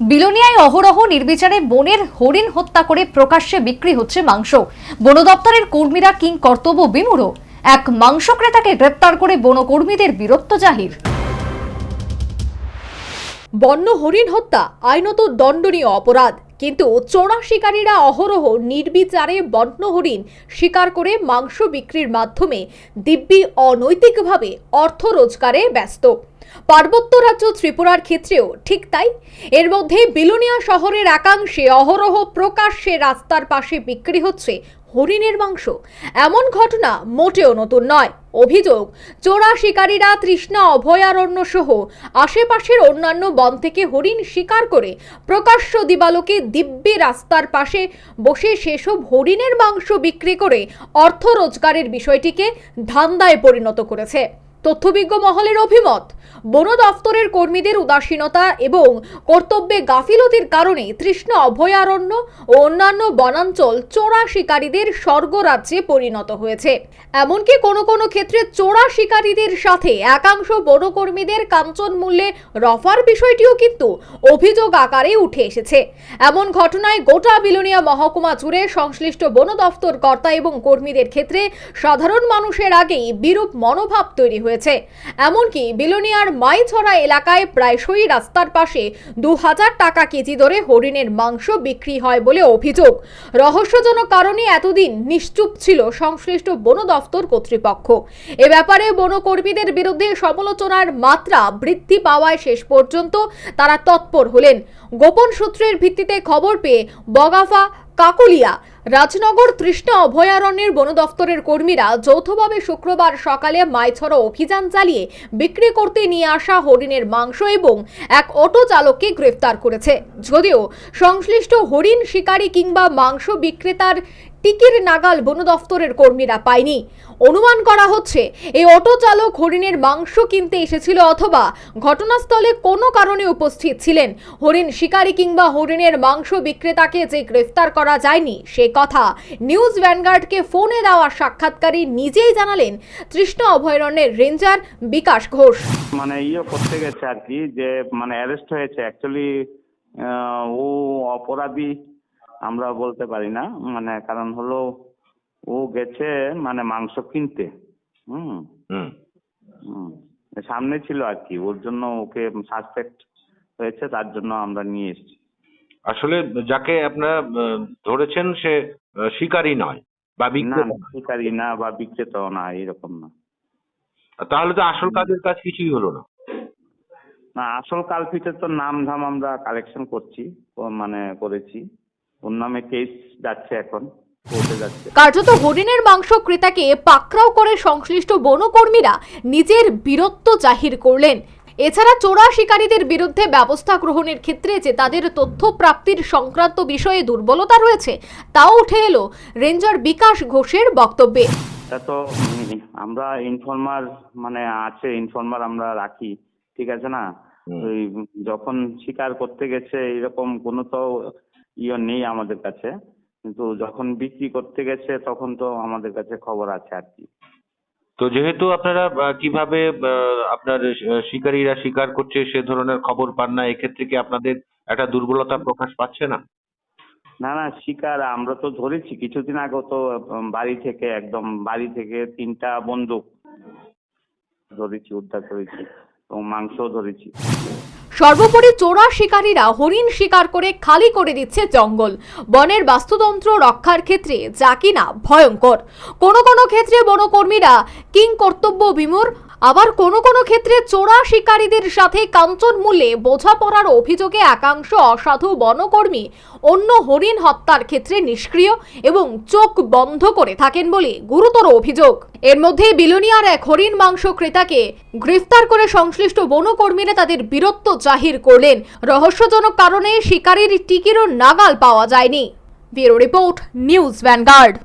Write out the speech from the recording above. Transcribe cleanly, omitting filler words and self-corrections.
বিলোনিয়ায় অহরহ নির্বিচারে বনের হরিণ হত্যা করে প্রকাশ্যে বিক্রি হচ্ছে মাংস। বন দপ্তরের কর্মীরা কিং কর্তব্য বিমূঢ়। এক মাংস ক্রেতাকে গ্রেপ্তার করে বনকর্মীদের বীরত্ব জাহির। বন্য হরিণ হত্যা আইনত দণ্ডনীয় অপরাধ, কিন্তু চোরা শিকারীরা অহরহ নির্বিচারে বন্য হরিণ শিকার করে মাংস বিক্রির মাধ্যমে দিব্যি অনৈতিকভাবে অর্থ রোজগারে ব্যস্ত। পার্বত্য রাজ্য ত্রিপুরার ক্ষেত্রেও ঠিক তাই। এর মধ্যে বিলোনিয়া শহরের একাংশে অহরহ প্রকাশ্যে রাস্তার পাশে বিক্রি হচ্ছে হরিণের মাংস। এমন ঘটনা মোটেও নতুন নয়। অভিযোগ, চোরা শিকারীরা তৃষ্ণা অভয়ারণ্য সহ আশেপাশের অন্যান্য বন থেকে হরিণ শিকার করে প্রকাশ্য দিবালোকে দিব্যি রাস্তার পাশে বসে সেসব হরিণের মাংস বিক্রি করে অর্থ রোজগারের বিষয়টিকে ধান্দায় পরিণত করেছে। তথ্যবিজ্ঞ মহলের অভিমত, বন দফতরের কর্মীদের উদাসীনতা এবং কর্তব্যে গাফিলতির কারণে তৃষ্ণা অভয়ারণ্য ও অন্যান্য বনাঞ্চল চোরা শিকারীদের স্বর্গরাজ্যে পরিণত হয়েছে। এমনকি কোনো কোনো ক্ষেত্রে চোরা শিকারীদের সাথে একাংশ বনকর্মীদের কাঞ্চন মূল্যে রফার বিষয়টিও কিন্তু অভিযোগ আকারে উঠে এসেছে। এমন ঘটনায় গোটা বিলোনিয়া মহকুমা জুড়ে সংশ্লিষ্ট বন দফতর কর্তা এবং কর্মীদের ক্ষেত্রে সাধারণ মানুষের আগেই বিরূপ মনোভাব তৈরি হয়েছে। এমনকি বিলোনিয়ার মাইছড়া এলাকায় প্রায়শই রাস্তার পাশে 2000 টাকা কেজি দরে হরিণের মাংস বিক্রি হয় বলে অভিযোগ। রহস্যজনক কারণে এতদিন নিশ্চুপ ছিল সংশ্লিষ্ট বন দফতর কর্তৃপক্ষ। এ ব্যাপারে বনকর্মীদের বিরুদ্ধে সমালোচনার মাত্রা বৃদ্ধি পাওয়ায় শেষ পর্যন্ত তারা তৎপর হলেন। গোপন সূত্রের ভিত্তিতে খবর পেয়ে বগাফা, কাকুলিয়া, রাজনগর তৃষ্ণা অভয়ারণ্যের বন দফতরের কর্মীরা যৌথভাবে শুক্রবার সকালে মাইছড়া অভিযান চালিয়ে বিক্রি করতে নিয়ে আসা হরিণের মাংস এবং এক অটো চালককে গ্রেফতার করেছে। যদিও সংশ্লিষ্ট হরিণ শিকারী কিংবা মাংস বিক্রেতার টিকির নাগাল বন দফতরের কর্মীরা পায়নি। অনুমান করা হচ্ছে এই অটো চালক হরিণের মাংস কিনতে এসেছিল অথবা ঘটনাস্থলে কোনো কারণে উপস্থিত ছিলেন। হরিণ শিকারী কিংবা হরিণের মাংস বিক্রেতাকে যে গ্রেফতার করা যায়নি সে কথা নিউজ ভ্যানগার্ডকে ফোনে দেওয়া সাক্ষাৎকারী নিজেই জানালেন তৃষ্ণা অভয়ারণ্যের রেঞ্জার বিকাশ ঘোষ। করতে গেছে আর কি, যে অ্যারেস্ট হয়েছে। অ্যাকচুয়ালি ও অপরাধী আমরা বলতে পারি না, কারণ হলো ও গেছে মাংস কিনতে। সামনে ছিল আর কি, ওর জন্য ওকে সাসপেক্ট হয়েছে, তার জন্য আমরা নিয়ে এসেছি। আসলে যাকে আপনারা ধরেছেন সে শিকারী নয় বা শিকারী না বা বিক্রেতাও না, এরকম না। তাহলে তো আসল কাজের কাজ কিছুই হলো না। না, আসল কালপিটের তো নাম ধাম আমরা কালেকশন করেছি। ওর নামে কেস যাচ্ছে, এখন কোর্টে যাচ্ছে। কার্যত হরিণের মাংস ক্রেতাকে পাকড়াও করে সংশ্লিষ্ট বনকর্মীরা নিজের বীরত্ব জাহির করলেন। এছাড়া চোরা শিকারীদের বিরুদ্ধে ব্যবস্থা গ্রহণের ক্ষেত্রে যে তাদের তথ্য প্রাপ্তির সংক্রান্ত বিষয়ে দুর্বলতা রয়েছে তাও উঠে এলো রেঞ্জার বিকাশ ঘোষের বক্তব্যে। তো আমরা ইনফর্মার ইনফর্মার আমরা রাখি, ঠিক আছে না? ওই যখন শিকার করতে গেছে এরকম কোনো তো নেই আমাদের কাছে, কিন্তু যখন বিক্রি করতে গেছে তখন তো আমাদের কাছে খবর আছে আর কি। তো যেহেতু আপনারা কিভাবে আপনার শিকারীরা শিকার করছে সে ধরনের খবর পান না, এক্ষেত্রে কি আপনাদের একটা দুর্বলতা প্রকাশ পাচ্ছে না? না, শিকার আমরা তো ধরেছি কিছুদিন আগে, তো বাড়ি থেকে 3টা বন্দুক ধরেছি, উদ্ধার করেছি এবং মাংসও ধরেছি। সর্বোপরি চোরা শিকারীরা হরিণ শিকার করে খালি করে দিচ্ছে জঙ্গল। বনের বাস্তুতন্ত্র রক্ষার ক্ষেত্রে যা কিনা ভয়ঙ্কর। কোনো কোনো ক্ষেত্রে বনকর্মীরা কিং কর্তব্য বিমূঢ়, আবার কোনো কোনো ক্ষেত্রে চোরা শিকারীদের সাথে কাঞ্চন মূল্যে বোঝাপড়ার অভিযোগে একাংশ অসাধু বনকর্মী অন্য হরিণ হত্যার ক্ষেত্রে নিষ্ক্রিয় এবং চোখ বন্ধ করে থাকেন বলে গুরুতর অভিযোগ। এর মধ্যে বিলোনিয়ার এক হরিণ মাংস ক্রেতাকে গ্রেফতার করে সংশ্লিষ্ট বনকর্মীরা তাদের বীরত্ব জাহির করলেন। রহস্যজনক কারণে শিকারীর টিকিরও নাগাল পাওয়া যায়নি। Bureau report, news vanguard.